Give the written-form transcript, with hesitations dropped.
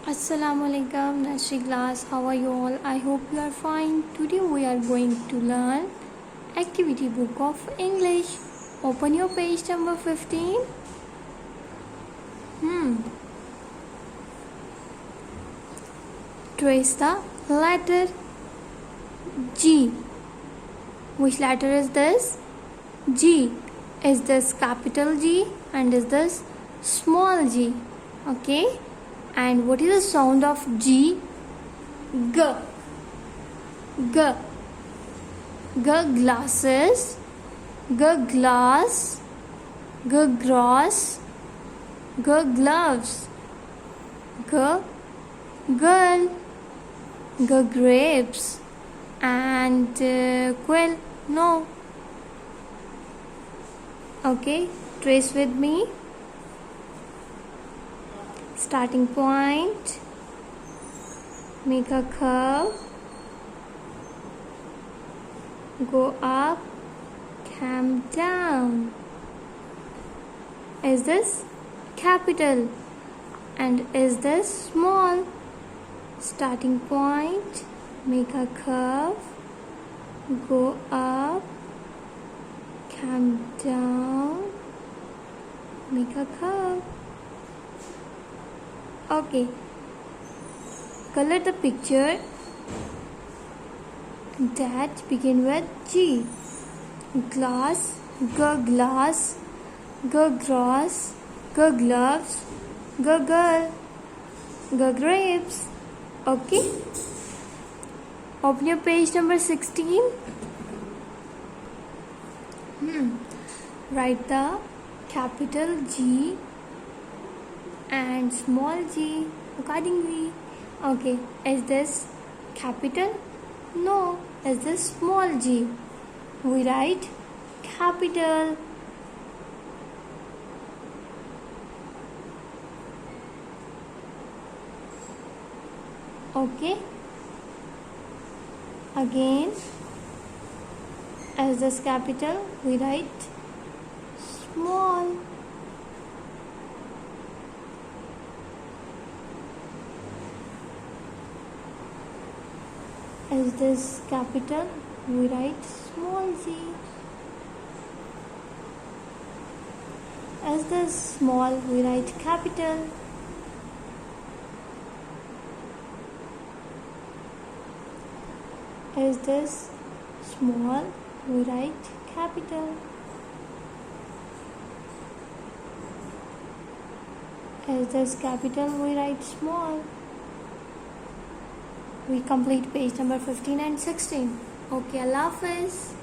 Assalamualaikum nursery class, how are you all? I hope you are fine. Today we are going to learn activity book of English. Open your page number 15. Trace the letter G. Which letter is this? G. Is this capital G and is this small g? Okay. And what is the sound of G? G. G. G glasses. G glass. G grass. G gloves. G girl. G grapes. And quill. No. Okay. Trace with me. Starting point, make a curve, go up, come down. Is this capital and is this small? Starting point, make a curve, go up, come down, make a curve. Okay, color the picture that begin with G. Glass, G glass, G grass, G gloves, G girl, G grapes. Okay, open your page number 16. Write the capital G and small g accordingly. Okay, is this capital? No. Is this small g? We write capital. Okay. Again, is this capital? We write small. Is this capital? We write small g. Is this small? We write capital. Is this small? We write capital. Is this capital? We write small. We complete page number 15 and 16. Okay, Allah Hafiz.